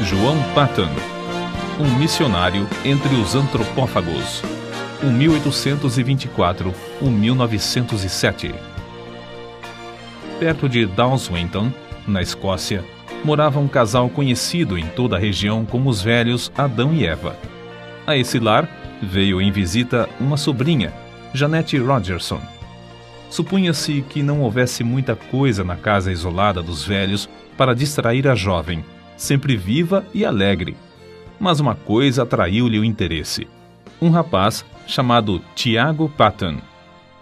João Patton, um missionário entre os antropófagos, 1824-1907. Perto de Dawswinton, na Escócia, morava um casal conhecido em toda a região como os velhos Adão e Eva. A esse lar veio em visita uma sobrinha, Jeanette Rogerson. Supunha-se que não houvesse muita coisa na casa isolada dos velhos para distrair a jovem, sempre viva e alegre. Mas uma coisa atraiu-lhe o interesse. Um rapaz chamado Tiago Patton,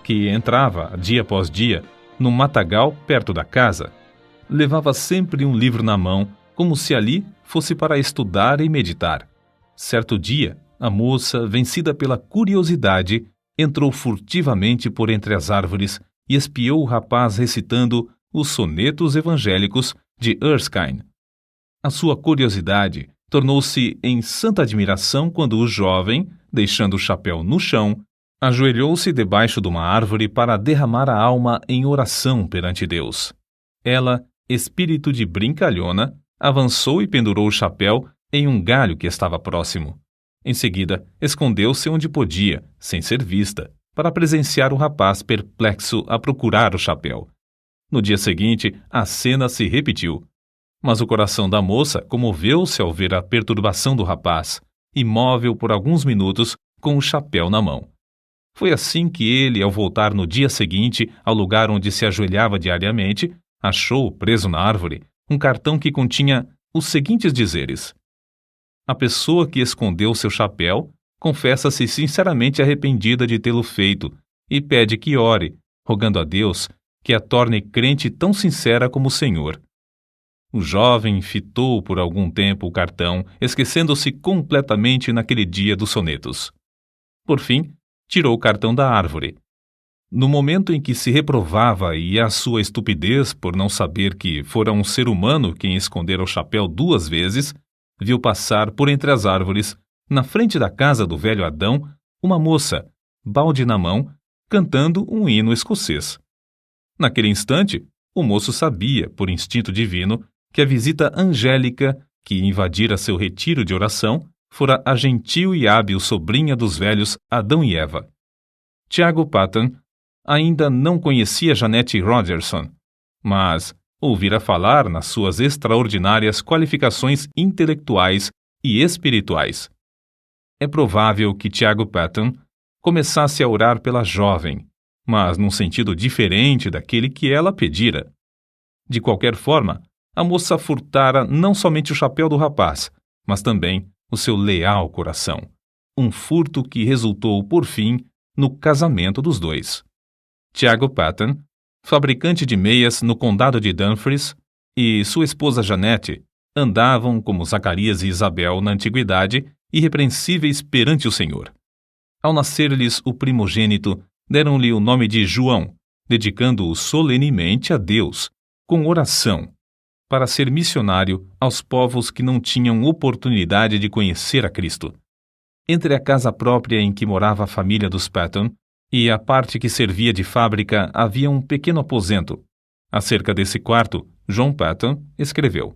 que entrava, dia após dia, no matagal perto da casa. Levava sempre um livro na mão, como se ali fosse para estudar e meditar. Certo dia, a moça, vencida pela curiosidade, entrou furtivamente por entre as árvores e espiou o rapaz recitando os sonetos evangélicos de Erskine. A sua curiosidade tornou-se em santa admiração quando o jovem, deixando o chapéu no chão, ajoelhou-se debaixo de uma árvore para derramar a alma em oração perante Deus. Ela, espírito de brincalhona, avançou e pendurou o chapéu em um galho que estava próximo. Em seguida, escondeu-se onde podia, sem ser vista, para presenciar o rapaz perplexo a procurar o chapéu. No dia seguinte, a cena se repetiu. Mas o coração da moça comoveu-se ao ver a perturbação do rapaz, imóvel por alguns minutos com o chapéu na mão. Foi assim que ele, ao voltar no dia seguinte ao lugar onde se ajoelhava diariamente, achou, preso na árvore, um cartão que continha os seguintes dizeres: a pessoa que escondeu seu chapéu confessa-se sinceramente arrependida de tê-lo feito e pede que ore, rogando a Deus que a torne crente tão sincera como o Senhor. O jovem fitou por algum tempo o cartão, esquecendo-se completamente naquele dia dos sonetos. Por fim, tirou o cartão da árvore. No momento em que se reprovava e a sua estupidez por não saber que fora um ser humano quem escondera o chapéu 2 vezes, viu passar por entre as árvores, na frente da casa do velho Adão, uma moça, balde na mão, cantando um hino escocês. Naquele instante, o moço sabia, por instinto divino, que a visita angélica que invadira seu retiro de oração fora a gentil e hábil sobrinha dos velhos Adão e Eva. Tiago Patton ainda não conhecia Jeanette Rogerson, mas ouvira falar nas suas extraordinárias qualificações intelectuais e espirituais. É provável que Tiago Patton começasse a orar pela jovem, mas num sentido diferente daquele que ela pedira. De qualquer forma, a moça furtara não somente o chapéu do rapaz, mas também o seu leal coração. Um furto que resultou, por fim, no casamento dos dois. Tiago Patton, fabricante de meias no condado de Dumfries, e sua esposa Jeanette andavam, como Zacarias e Isabel na antiguidade, irrepreensíveis perante o Senhor. Ao nascer-lhes o primogênito, deram-lhe o nome de João, dedicando-o solenemente a Deus, com oração, para ser missionário aos povos que não tinham oportunidade de conhecer a Cristo. Entre a casa própria em que morava a família dos Patton e a parte que servia de fábrica havia um pequeno aposento. Acerca desse quarto, John Patton escreveu: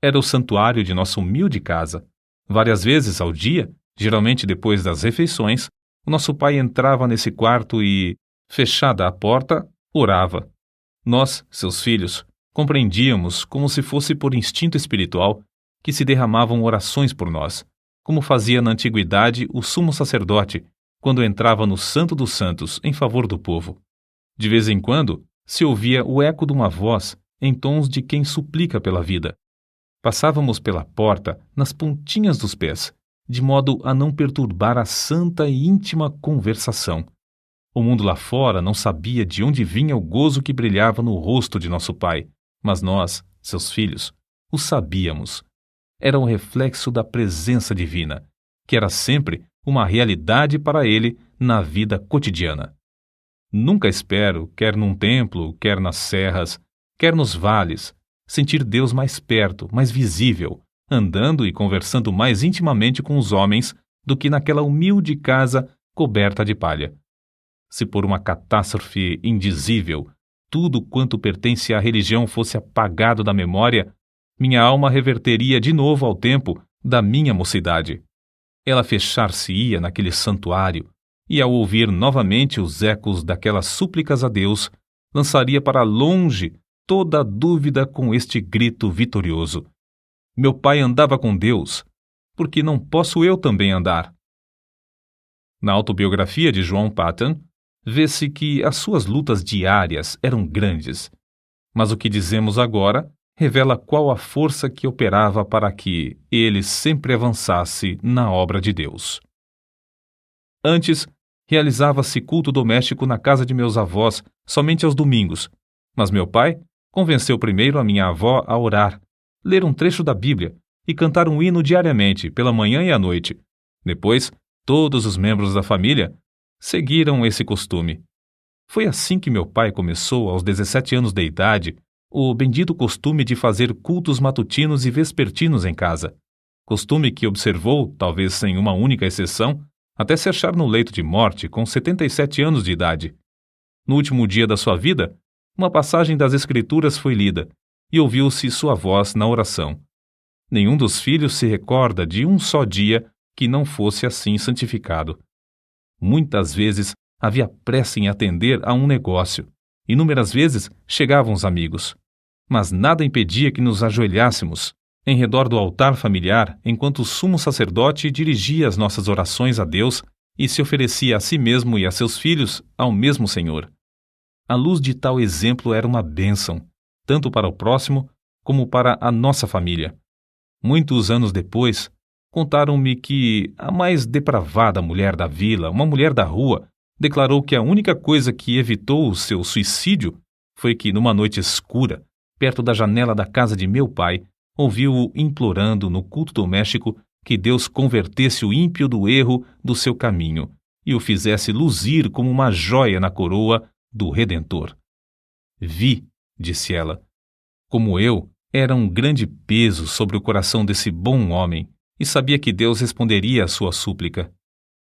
era o santuário de nossa humilde casa. Várias vezes ao dia, geralmente depois das refeições, o nosso pai entrava nesse quarto e, fechada a porta, orava. Nós, seus filhos, compreendíamos, como se fosse por instinto espiritual, que se derramavam orações por nós, como fazia na antiguidade o sumo sacerdote, quando entrava no Santo dos Santos em favor do povo. De vez em quando, se ouvia o eco de uma voz em tons de quem suplica pela vida. Passávamos pela porta nas pontinhas dos pés, de modo a não perturbar a santa e íntima conversação. O mundo lá fora não sabia de onde vinha o gozo que brilhava no rosto de nosso pai, mas nós, seus filhos, o sabíamos. Era um reflexo da presença divina, que era sempre uma realidade para ele na vida cotidiana. Nunca espero, quer num templo, quer nas serras, quer nos vales, sentir Deus mais perto, mais visível, andando e conversando mais intimamente com os homens do que naquela humilde casa coberta de palha. Se por uma catástrofe indizível tudo quanto pertence à religião fosse apagado da memória, Minha alma reverteria de novo ao tempo da minha mocidade. Ela fechar-se-ia naquele santuário, e ao ouvir novamente os ecos daquelas súplicas a Deus, lançaria para longe toda a dúvida com este grito vitorioso: meu pai andava com Deus, por que não posso eu também andar? Na autobiografia de João Paton, vê-se que as suas lutas diárias eram grandes, mas o que dizemos agora revela qual a força que operava para que ele sempre avançasse na obra de Deus. Antes, realizava-se culto doméstico na casa de meus avós somente aos domingos, mas meu pai convenceu primeiro a minha avó a orar, ler um trecho da Bíblia e cantar um hino diariamente, pela manhã e à noite. Depois, todos os membros da família seguiram esse costume. Foi assim que meu pai começou, aos 17 anos de idade, o bendito costume de fazer cultos matutinos e vespertinos em casa. Costume que observou, talvez sem uma única exceção, até se achar no leito de morte com 77 anos de idade. No último dia da sua vida, uma passagem das Escrituras foi lida e ouviu-se sua voz na oração. Nenhum dos filhos se recorda de um só dia que não fosse assim santificado. Muitas vezes havia pressa em atender a um negócio. Inúmeras vezes chegavam os amigos. Mas nada impedia que nos ajoelhássemos em redor do altar familiar enquanto o sumo sacerdote dirigia as nossas orações a Deus e se oferecia a si mesmo e a seus filhos ao mesmo Senhor. A luz de tal exemplo era uma bênção, tanto para o próximo como para a nossa família. Muitos anos depois, contaram-me que a mais depravada mulher da vila, uma mulher da rua, declarou que a única coisa que evitou o seu suicídio foi que, numa noite escura, perto da janela da casa de meu pai, ouviu-o implorando no culto doméstico que Deus convertesse o ímpio do erro do seu caminho e o fizesse luzir como uma joia na coroa do Redentor. Vi, disse ela, como eu, era um grande peso sobre o coração desse bom homem e sabia que Deus responderia à sua súplica.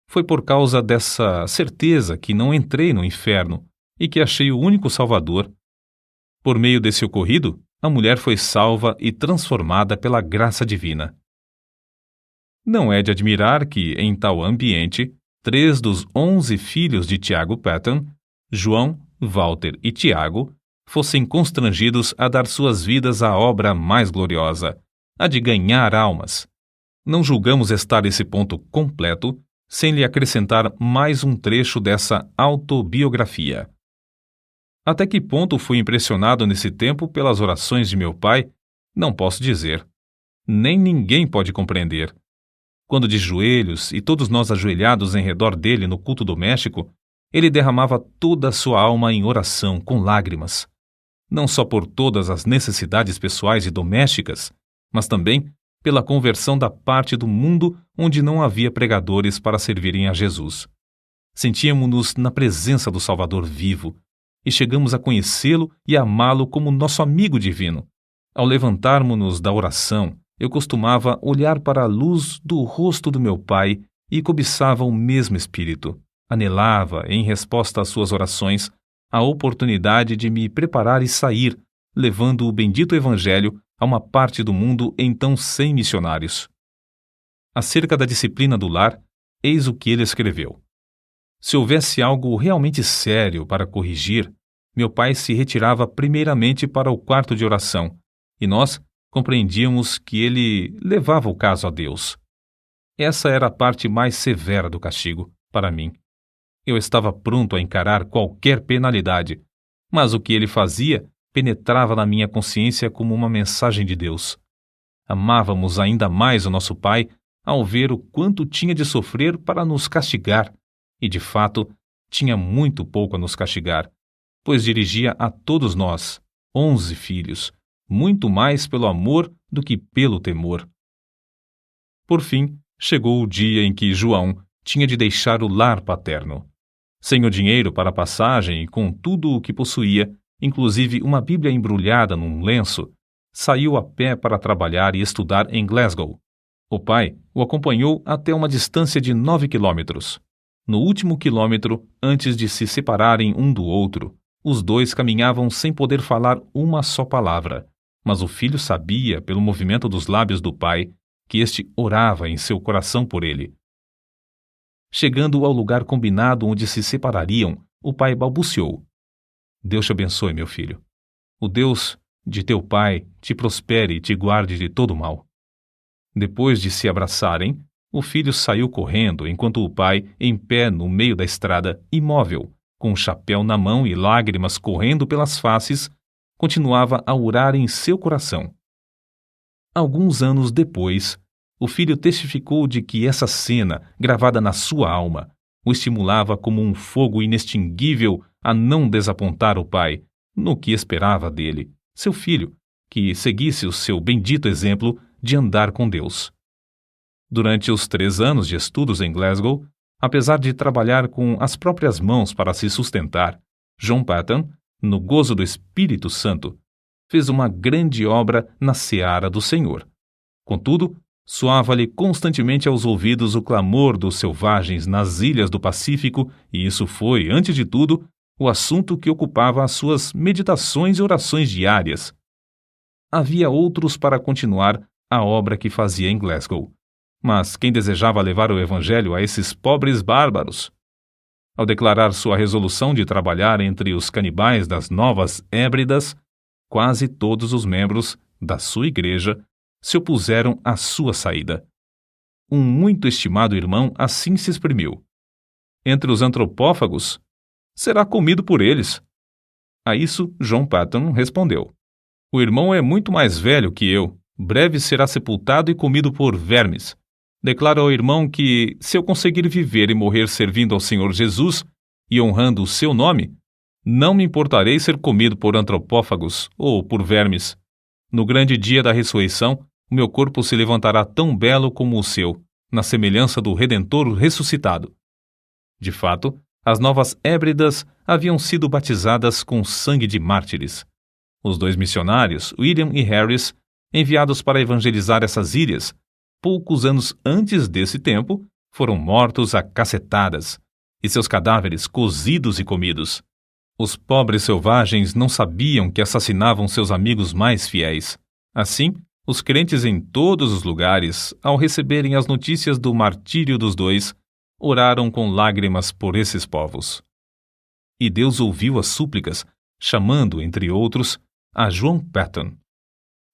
Foi por causa dessa certeza que não entrei no inferno e que achei o único Salvador. Por meio desse ocorrido, a mulher foi salva e transformada pela graça divina. Não é de admirar que, em tal ambiente, 3 dos 11 filhos de Tiago Paton, João, Walter e Tiago, fossem constrangidos a dar suas vidas à obra mais gloriosa, a de ganhar almas. Não julgamos estar esse ponto completo sem lhe acrescentar mais um trecho dessa autobiografia. Até que ponto fui impressionado nesse tempo pelas orações de meu pai, não posso dizer. Nem ninguém pode compreender. Quando de joelhos e todos nós ajoelhados em redor dele no culto doméstico, ele derramava toda a sua alma em oração com lágrimas, não só por todas as necessidades pessoais e domésticas, mas também pela conversão da parte do mundo onde não havia pregadores para servirem a Jesus. Sentíamos-nos na presença do Salvador vivo e chegamos a conhecê-lo e amá-lo como nosso amigo divino. Ao levantarmos-nos da oração, eu costumava olhar para a luz do rosto do meu pai e cobiçava o mesmo espírito. Anelava, em resposta às suas orações, a oportunidade de me preparar e sair, levando o bendito Evangelho a uma parte do mundo então sem missionários. Acerca da disciplina do lar, eis o que ele escreveu. Se houvesse algo realmente sério para corrigir, meu pai se retirava primeiramente para o quarto de oração, e nós compreendíamos que ele levava o caso a Deus. Essa era a parte mais severa do castigo, para mim. Eu estava pronto a encarar qualquer penalidade, mas o que ele fazia penetrava na minha consciência como uma mensagem de Deus. Amávamos ainda mais o nosso pai ao ver o quanto tinha de sofrer para nos castigar, e de fato tinha muito pouco a nos castigar, pois dirigia a todos nós, 11 filhos, muito mais pelo amor do que pelo temor. Por fim, chegou o dia em que João tinha de deixar o lar paterno. Sem o dinheiro para a passagem e com tudo o que possuía, inclusive uma Bíblia embrulhada num lenço, saiu a pé para trabalhar e estudar em Glasgow. O pai o acompanhou até uma distância de 9 quilômetros. No último quilômetro, antes de se separarem um do outro, os dois caminhavam sem poder falar uma só palavra, Mas o filho sabia, pelo movimento dos lábios do pai, que este orava em seu coração por ele. Chegando ao lugar combinado onde se separariam, o pai balbuciou: Deus te abençoe, meu filho. O Deus de teu pai te prospere e te guarde de todo mal. Depois de se abraçarem, o filho saiu correndo, enquanto o pai, em pé no meio da estrada, imóvel, com o chapéu na mão e lágrimas correndo pelas faces, continuava a orar em seu coração. Alguns anos depois, o filho testificou de que essa cena, gravada na sua alma, o estimulava como um fogo inextinguível a não desapontar o pai no que esperava dele, seu filho, que seguisse o seu bendito exemplo de andar com Deus. Durante os 3 anos de estudos em Glasgow, apesar de trabalhar com as próprias mãos para se sustentar, John Paton, no gozo do Espírito Santo, fez uma grande obra na seara do Senhor. Contudo, soava-lhe constantemente aos ouvidos o clamor dos selvagens nas ilhas do Pacífico, e isso foi, antes de tudo, o assunto que ocupava as suas meditações e orações diárias. Havia outros para continuar a obra que fazia em Glasgow, mas quem desejava levar o Evangelho a esses pobres bárbaros? Ao declarar sua resolução de trabalhar entre os canibais das Novas Hébridas, quase todos os membros da sua igreja se opuseram à sua saída. Um muito estimado irmão assim se exprimiu: entre os antropófagos, será comido por eles. A isso, John Paton respondeu: o irmão é muito mais velho que eu, breve será sepultado e comido por vermes. Declaro ao irmão que, se eu conseguir viver e morrer servindo ao Senhor Jesus e honrando o seu nome, não me importarei ser comido por antropófagos ou por vermes. No grande dia da ressurreição, o meu corpo se levantará tão belo como o seu, na semelhança do Redentor ressuscitado. De fato, as Novas Hébridas haviam sido batizadas com sangue de mártires. Os 2 missionários, William e Harris, enviados para evangelizar essas ilhas, poucos anos antes desse tempo, foram mortos a cacetadas, e seus cadáveres cozidos e comidos. Os pobres selvagens não sabiam que assassinavam seus amigos mais fiéis. Assim, os crentes em todos os lugares, ao receberem as notícias do martírio dos 2, oraram com lágrimas por esses povos. E Deus ouviu as súplicas, chamando, entre outros, a John Paton.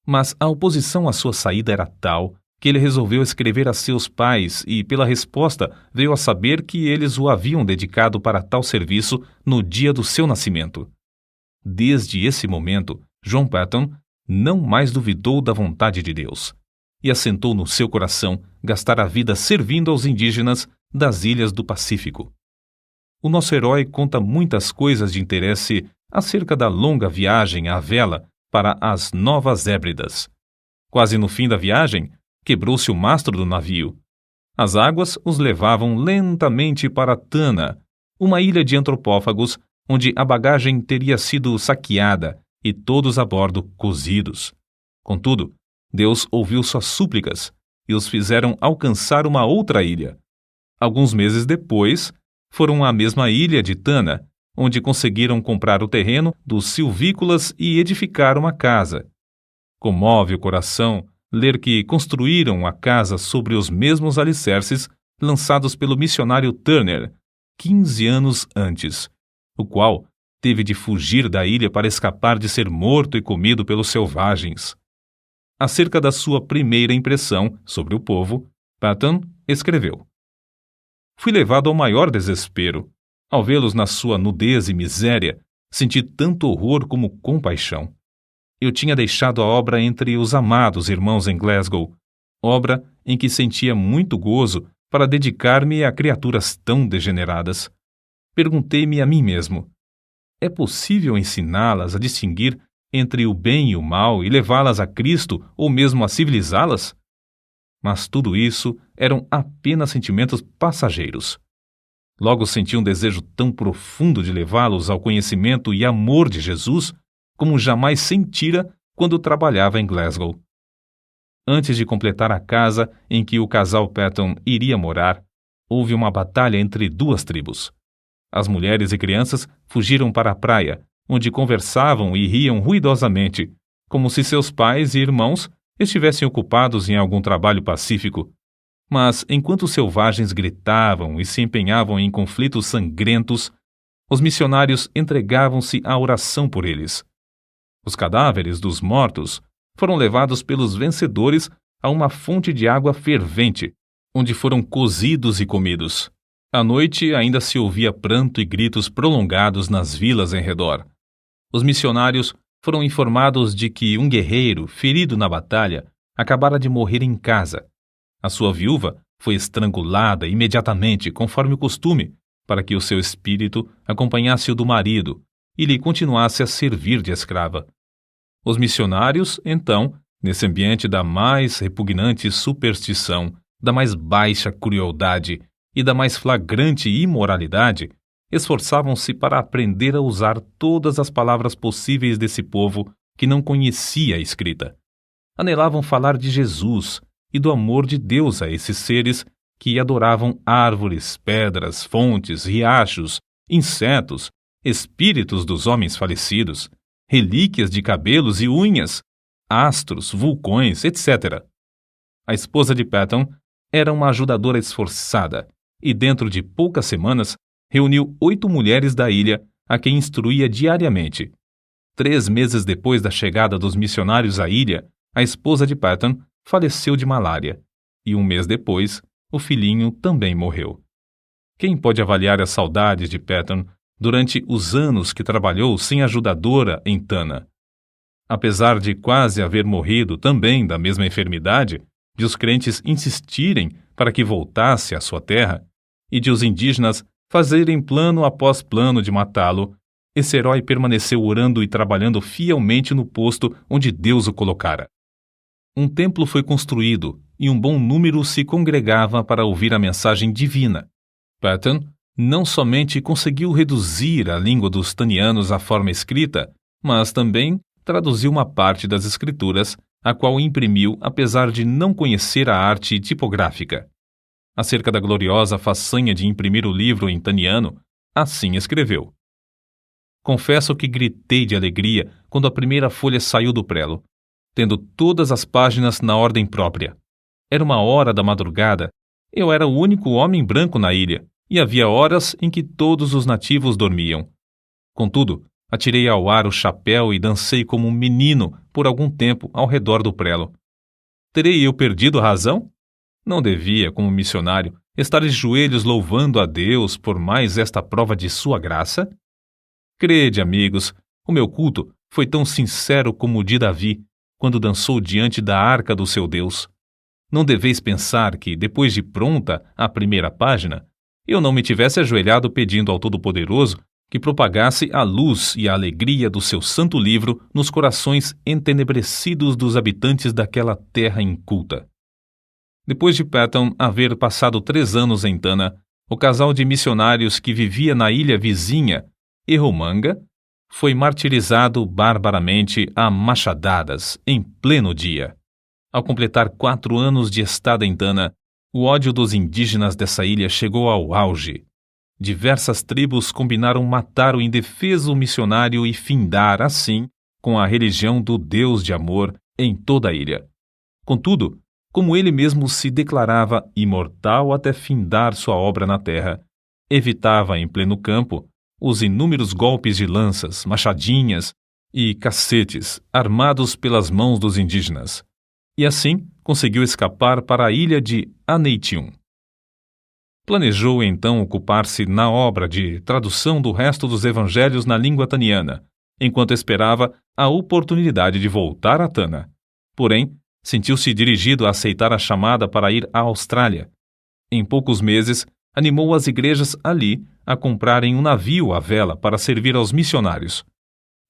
Mas a oposição à sua saída era tal que ele resolveu escrever a seus pais e, pela resposta, veio a saber que eles o haviam dedicado para tal serviço no dia do seu nascimento. Desde esse momento, John Paton não mais duvidou da vontade de Deus e assentou no seu coração gastar a vida servindo aos indígenas das ilhas do Pacífico. O nosso herói conta muitas coisas de interesse acerca da longa viagem à vela para as Novas Hébridas. Quase no fim da viagem, quebrou-se o mastro do navio. As águas os levavam lentamente para Tana, uma ilha de antropófagos onde a bagagem teria sido saqueada e todos a bordo cozidos. Contudo, Deus ouviu suas súplicas e os fizeram alcançar uma outra ilha. Alguns meses depois, foram à mesma ilha de Tana, onde conseguiram comprar o terreno dos silvícolas e edificar uma casa. Comove o coração ler que construíram a casa sobre os mesmos alicerces lançados pelo missionário Turner 15 anos antes, o qual teve de fugir da ilha para escapar de ser morto e comido pelos selvagens. Acerca da sua primeira impressão sobre o povo, Paton escreveu: fui levado ao maior desespero. Ao vê-los na sua nudez e miséria, senti tanto horror como compaixão. Eu tinha deixado a obra entre os amados irmãos em Glasgow, obra em que sentia muito gozo para dedicar-me a criaturas tão degeneradas. Perguntei-me a mim mesmo: é possível ensiná-las a distinguir entre o bem e o mal e levá-las a Cristo ou mesmo a civilizá-las? Mas tudo isso eram apenas sentimentos passageiros. Logo senti um desejo tão profundo de levá-los ao conhecimento e amor de Jesus como jamais sentira quando trabalhava em Glasgow. Antes de completar a casa em que o casal Paton iria morar, houve uma batalha entre 2 tribos. As mulheres e crianças fugiram para a praia, onde conversavam e riam ruidosamente, como se seus pais e irmãos estivessem ocupados em algum trabalho pacífico. Mas, enquanto os selvagens gritavam e se empenhavam em conflitos sangrentos, os missionários entregavam-se à oração por eles. Os cadáveres dos mortos foram levados pelos vencedores a uma fonte de água fervente, onde foram cozidos e comidos. À noite ainda se ouvia pranto e gritos prolongados nas vilas em redor. Os missionários foram informados de que um guerreiro, ferido na batalha, acabara de morrer em casa. A sua viúva foi estrangulada imediatamente, conforme o costume, para que o seu espírito acompanhasse o do marido e lhe continuasse a servir de escrava. Os missionários, então, nesse ambiente da mais repugnante superstição, da mais baixa crueldade e da mais flagrante imoralidade, esforçavam-se para aprender a usar todas as palavras possíveis desse povo que não conhecia a escrita. Anelavam falar de Jesus e do amor de Deus a esses seres que adoravam árvores, pedras, fontes, riachos, insetos, espíritos dos homens falecidos, relíquias de cabelos e unhas, astros, vulcões, etc. A esposa de Patton era uma ajudadora esforçada e, dentro de poucas semanas, reuniu 8 mulheres da ilha a quem instruía diariamente. 3 meses depois da chegada dos missionários à ilha, a esposa de Patton faleceu de malária e 1 mês depois, o filhinho também morreu. Quem pode avaliar as saudades de Patton durante os anos que trabalhou sem ajudadora em Tana? Apesar de quase haver morrido também da mesma enfermidade, de os crentes insistirem para que voltasse à sua terra e de os indígenas fazerem plano após plano de matá-lo, esse herói permaneceu orando e trabalhando fielmente no posto onde Deus o colocara. Um templo foi construído e um bom número se congregava para ouvir a mensagem divina. Patton não somente conseguiu reduzir a língua dos tanianos à forma escrita, mas também traduziu uma parte das escrituras, a qual imprimiu apesar de não conhecer a arte tipográfica. Acerca da gloriosa façanha de imprimir o livro em taniano, assim escreveu: Confesso que gritei de alegria quando a primeira folha saiu do prelo, tendo todas as páginas na ordem própria. Era 1h da madrugada, eu era o único homem branco na ilha, e havia horas em que todos os nativos dormiam. Contudo, atirei ao ar o chapéu e dancei como um menino por algum tempo ao redor do prelo. Terei eu perdido a razão? Não devia, como missionário, estar de joelhos louvando a Deus por mais esta prova de sua graça? Crede, amigos, o meu culto foi tão sincero como o de Davi, quando dançou diante da arca do seu Deus. Não deveis pensar que, depois de pronta a primeira página, eu não me tivesse ajoelhado pedindo ao Todo-Poderoso que propagasse a luz e a alegria do seu santo livro nos corações entenebrecidos dos habitantes daquela terra inculta. Depois de Patton haver passado 3 anos em Tana, o casal de missionários que vivia na ilha vizinha, Erromanga, foi martirizado barbaramente a machadadas em pleno dia. Ao completar 4 anos de estada em Tana, o ódio dos indígenas dessa ilha chegou ao auge. Diversas tribos combinaram matar o indefeso missionário e findar, assim, com a religião do Deus de amor em toda a ilha. Contudo, como ele mesmo se declarava imortal até findar sua obra na terra, evitava em pleno campo os inúmeros golpes de lanças, machadinhas e cacetes armados pelas mãos dos indígenas, e assim conseguiu escapar para a ilha de Aneitium. Planejou então ocupar-se na obra de tradução do resto dos evangelhos na língua taniana, enquanto esperava a oportunidade de voltar a Tana. Porém, sentiu-se dirigido a aceitar a chamada para ir à Austrália. Em poucos meses, animou as igrejas ali a comprarem um navio à vela para servir aos missionários.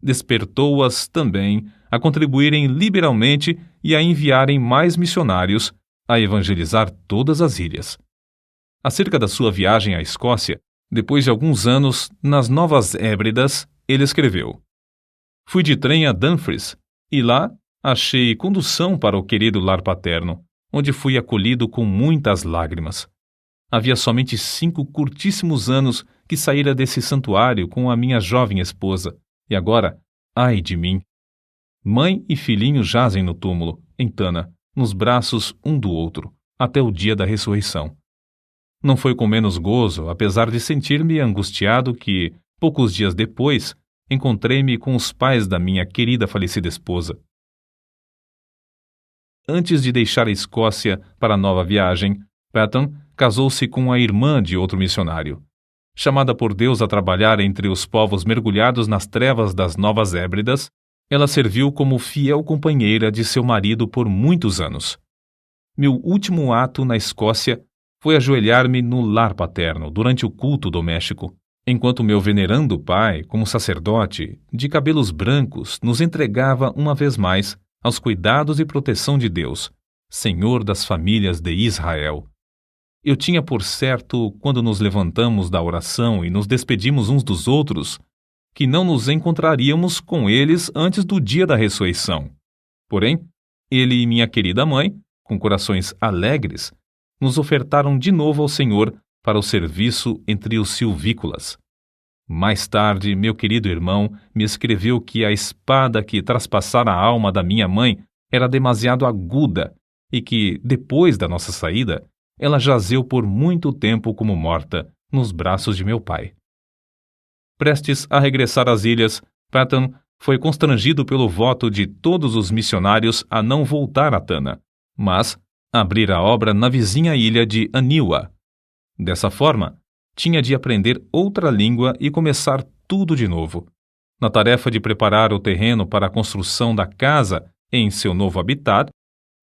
Despertou-as também a contribuírem liberalmente e a enviarem mais missionários a evangelizar todas as ilhas. Acerca da sua viagem à Escócia, depois de alguns anos nas Novas Hébridas, ele escreveu: Fui de trem a Dumfries e lá achei condução para o querido lar paterno, onde fui acolhido com muitas lágrimas. Havia somente 5 curtíssimos anos que saíra desse santuário com a minha jovem esposa, e agora, ai de mim! Mãe e filhinho jazem no túmulo, em Tana, nos braços um do outro, até o dia da ressurreição. Não foi com menos gozo, apesar de sentir-me angustiado, que, poucos dias depois, encontrei-me com os pais da minha querida falecida esposa. Antes de deixar a Escócia para a nova viagem, Patton casou-se com a irmã de outro missionário. Chamada por Deus a trabalhar entre os povos mergulhados nas trevas das Novas Hébridas, ela serviu como fiel companheira de seu marido por muitos anos. Meu último ato na Escócia foi ajoelhar-me no lar paterno durante o culto doméstico, enquanto meu venerando pai, como sacerdote, de cabelos brancos, nos entregava uma vez mais aos cuidados e proteção de Deus, Senhor das famílias de Israel. Eu tinha por certo, quando nos levantamos da oração e nos despedimos uns dos outros, que não nos encontraríamos com eles antes do dia da ressurreição. Porém, ele e minha querida mãe, com corações alegres, nos ofertaram de novo ao Senhor para o serviço entre os silvícolas. Mais tarde, meu querido irmão me escreveu que a espada que traspassara a alma da minha mãe era demasiado aguda e que, depois da nossa saída, ela jazeu por muito tempo como morta nos braços de meu pai. Prestes a regressar às ilhas, Patton foi constrangido pelo voto de todos os missionários a não voltar a Tana, mas abrir a obra na vizinha ilha de Aniwa. Dessa forma, tinha de aprender outra língua e começar tudo de novo. Na tarefa de preparar o terreno para a construção da casa em seu novo habitat,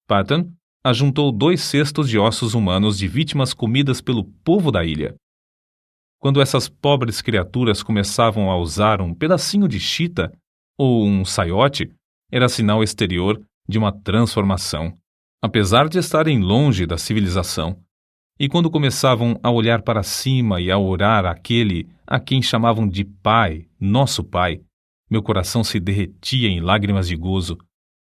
Patton ajuntou 2 cestos de ossos humanos de vítimas comidas pelo povo da ilha. Quando essas pobres criaturas começavam a usar um pedacinho de chita ou um saiote, era sinal exterior de uma transformação, apesar de estarem longe da civilização. E quando começavam a olhar para cima e a orar àquele a quem chamavam de Pai, nosso Pai, meu coração se derretia em lágrimas de gozo,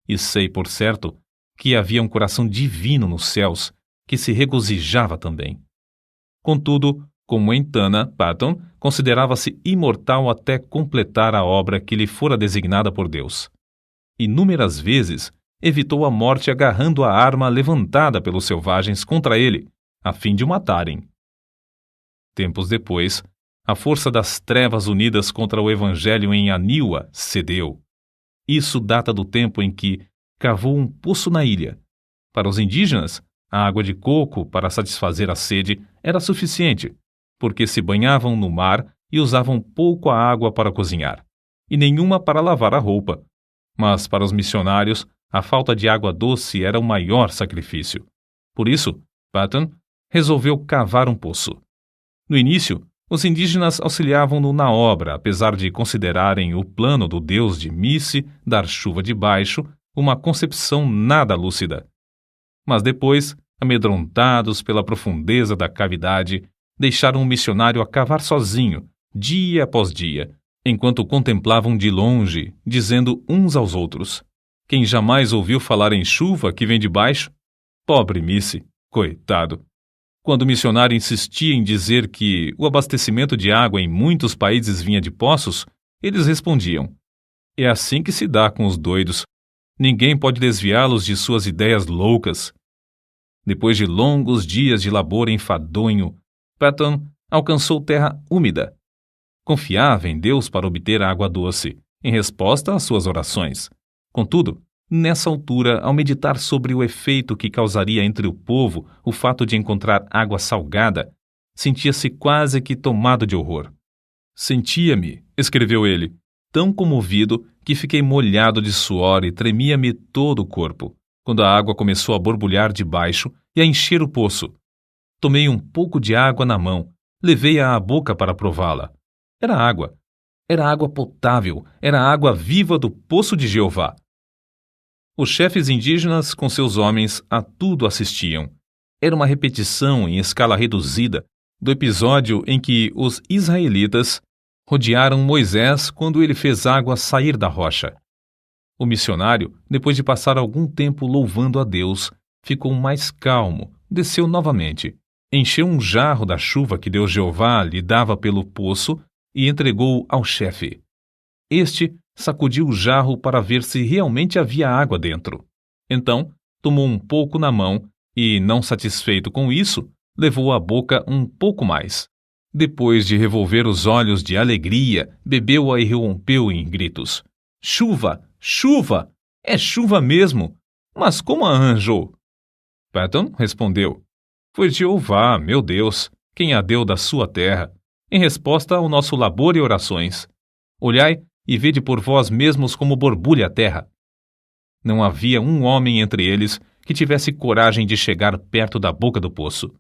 e sei, por certo, que havia um coração divino nos céus que se regozijava também. Contudo, como em Tana, Patton considerava-se imortal até completar a obra que lhe fora designada por Deus. Inúmeras vezes evitou a morte agarrando a arma levantada pelos selvagens contra ele, a fim de o matarem. Tempos depois, a força das trevas unidas contra o Evangelho em Aniwa cedeu. Isso data do tempo em que cavou um poço na ilha. Para os indígenas, a água de coco para satisfazer a sede era suficiente, porque se banhavam no mar e usavam pouco a água para cozinhar, e nenhuma para lavar a roupa. Mas para os missionários, a falta de água doce era o maior sacrifício. Por isso, Patton resolveu cavar um poço. No início, os indígenas auxiliavam-no na obra, apesar de considerarem o plano do deus de Misse dar chuva de baixo uma concepção nada lúcida. Mas depois, amedrontados pela profundeza da cavidade, deixaram o missionário a cavar sozinho, dia após dia, enquanto o contemplavam de longe, dizendo uns aos outros: quem jamais ouviu falar em chuva que vem de baixo? Pobre Misse, coitado! Quando o missionário insistia em dizer que o abastecimento de água em muitos países vinha de poços, eles respondiam: é assim que se dá com os doidos. Ninguém pode desviá-los de suas ideias loucas. Depois de longos dias de labor enfadonho, Patton alcançou terra úmida. Confiava em Deus para obter água doce, em resposta às suas orações. Contudo, nessa altura, ao meditar sobre o efeito que causaria entre o povo o fato de encontrar água salgada, sentia-se quase que tomado de horror. Sentia-me, escreveu ele, tão comovido que fiquei molhado de suor e tremia-me todo o corpo, quando a água começou a borbulhar de baixo e a encher o poço. Tomei um pouco de água na mão, levei-a à boca para prová-la. Era água potável, era a água viva do poço de Jeová. Os chefes indígenas, com seus homens, a tudo assistiam. Era uma repetição em escala reduzida do episódio em que os israelitas rodearam Moisés quando ele fez água sair da rocha. O missionário, depois de passar algum tempo louvando a Deus, ficou mais calmo, desceu novamente, encheu um jarro da chuva que Deus Jeová lhe dava pelo poço e entregou-o ao chefe. Este sacudiu o jarro para ver se realmente havia água dentro. Então, tomou um pouco na mão e, não satisfeito com isso, levou à boca um pouco mais. Depois de revolver os olhos de alegria, bebeu-a e rompeu em gritos. Chuva! Chuva! É chuva mesmo! Mas como a arranjou? Patton respondeu. Foi Jeová, meu Deus, quem a deu da sua terra, em resposta ao nosso labor e orações. Olhai e vede por vós mesmos como borbulha a terra. Não havia um homem entre eles que tivesse coragem de chegar perto da boca do poço.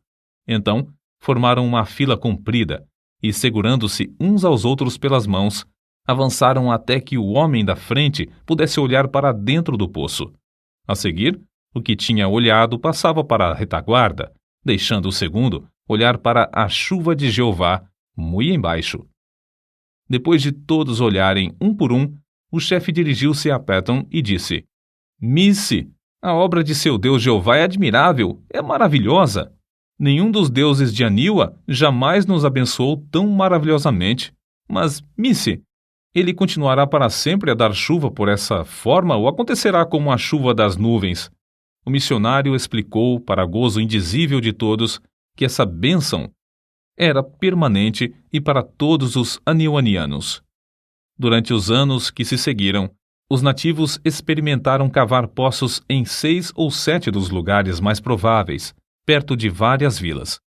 Então, formaram uma fila comprida e, segurando-se uns aos outros pelas mãos, avançaram até que o homem da frente pudesse olhar para dentro do poço. A seguir, o que tinha olhado passava para a retaguarda, deixando o segundo olhar para a chuva de Jeová, muito embaixo. Depois de todos olharem um por um, o chefe dirigiu-se a Patton e disse: Missy, a obra de seu Deus Jeová é admirável, é maravilhosa. Nenhum dos deuses de Aniwa jamais nos abençoou tão maravilhosamente. Mas, Missy, ele continuará para sempre a dar chuva por essa forma ou acontecerá como a chuva das nuvens? O missionário explicou, para gozo indizível de todos, que essa bênção era permanente e para todos os aniwanianos. Durante os anos que se seguiram, os nativos experimentaram cavar poços em 6 ou 7 dos lugares mais prováveis, perto de várias vilas.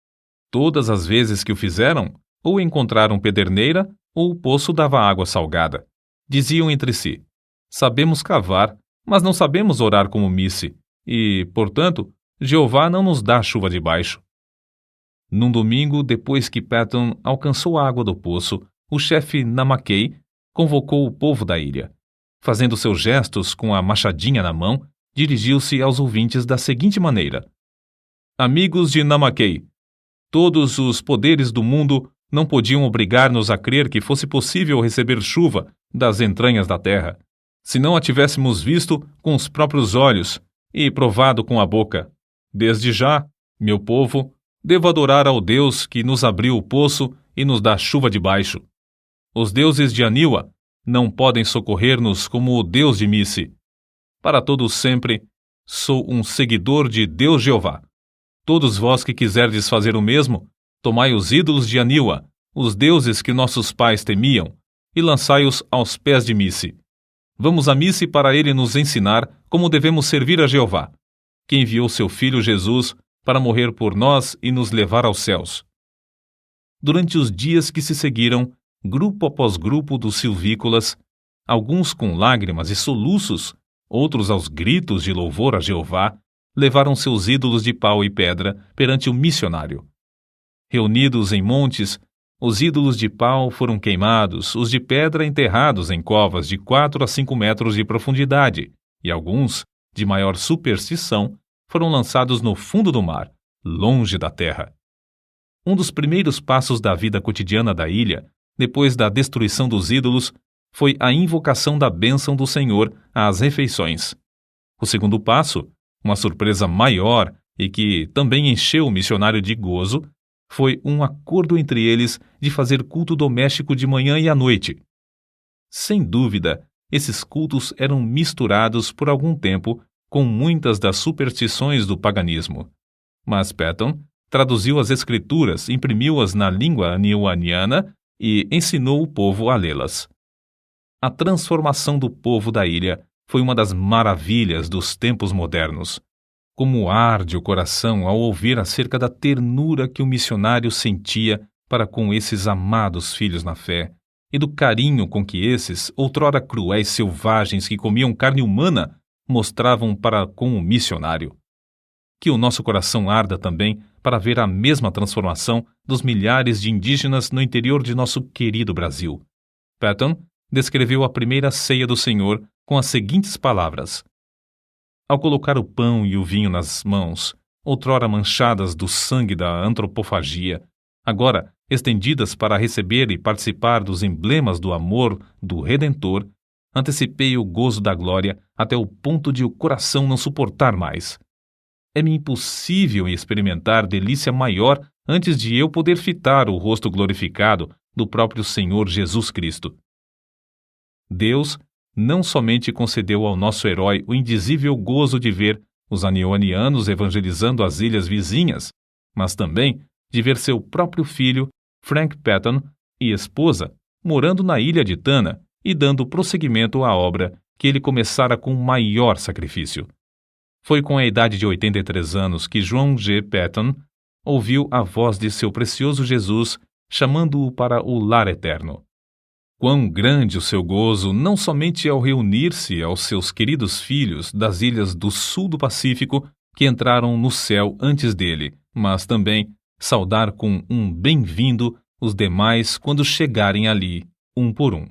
Todas as vezes que o fizeram, ou encontraram pederneira, ou o poço dava água salgada. Diziam entre si: sabemos cavar, mas não sabemos orar como Missy, e, portanto, Jeová não nos dá chuva de baixo. Num domingo, depois que Patton alcançou a água do poço, o chefe Namakei convocou o povo da ilha. Fazendo seus gestos com a machadinha na mão, dirigiu-se aos ouvintes da seguinte maneira: Amigos de Namakei, todos os poderes do mundo não podiam obrigar-nos a crer que fosse possível receber chuva das entranhas da terra, se não a tivéssemos visto com os próprios olhos e provado com a boca. Desde já, meu povo, devo adorar ao Deus que nos abriu o poço e nos dá chuva de baixo. Os deuses de Aniwa não podem socorrer-nos como o Deus de Missy. Para todos sempre, sou um seguidor de Deus Jeová. Todos vós que quiserdes fazer o mesmo, tomai os ídolos de Aniwa, os deuses que nossos pais temiam, e lançai-os aos pés de Missy. Vamos a Missy para ele nos ensinar como devemos servir a Jeová, que enviou seu filho Jesus para morrer por nós e nos levar aos céus. Durante os dias que se seguiram, grupo após grupo dos silvícolas, alguns com lágrimas e soluços, outros aos gritos de louvor a Jeová, levaram seus ídolos de pau e pedra perante o missionário. Reunidos em montes, os ídolos de pau foram queimados, os de pedra enterrados em covas de 4 a 5 metros de profundidade, e alguns, de maior superstição, foram lançados no fundo do mar, longe da terra. Um dos primeiros passos da vida cotidiana da ilha, depois da destruição dos ídolos, foi a invocação da bênção do Senhor às refeições. O segundo passo, uma surpresa maior e que também encheu o missionário de gozo, foi um acordo entre eles de fazer culto doméstico de manhã e à noite. Sem dúvida, esses cultos eram misturados por algum tempo com muitas das superstições do paganismo. Mas Patton traduziu as escrituras, imprimiu-as na língua aniwaniana e ensinou o povo a lê-las. A transformação do povo da ilha foi uma das maravilhas dos tempos modernos. Como arde o coração ao ouvir acerca da ternura que o missionário sentia para com esses amados filhos na fé, e do carinho com que esses, outrora cruéis selvagens que comiam carne humana, mostravam para com o missionário. Que o nosso coração arda também para ver a mesma transformação dos milhares de indígenas no interior de nosso querido Brasil. Patton descreveu a primeira ceia do Senhor com as seguintes palavras: ao colocar o pão e o vinho nas mãos, outrora manchadas do sangue da antropofagia, agora estendidas para receber e participar dos emblemas do amor do Redentor, antecipei o gozo da glória até o ponto de o coração não suportar mais. É-me impossível experimentar delícia maior antes de eu poder fitar o rosto glorificado do próprio Senhor Jesus Cristo. Deus não somente concedeu ao nosso herói o indizível gozo de ver os anionianos evangelizando as ilhas vizinhas, mas também de ver seu próprio filho, Frank Patton, e esposa, morando na ilha de Tanna e dando prosseguimento à obra que ele começara com maior sacrifício. Foi com a idade de 83 anos que João G. Patton ouviu a voz de seu precioso Jesus chamando-o para o lar eterno. Quão grande o seu gozo, não somente ao reunir-se aos seus queridos filhos das ilhas do sul do Pacífico que entraram no céu antes dele, mas também saudar com um bem-vindo os demais quando chegarem ali, um por um.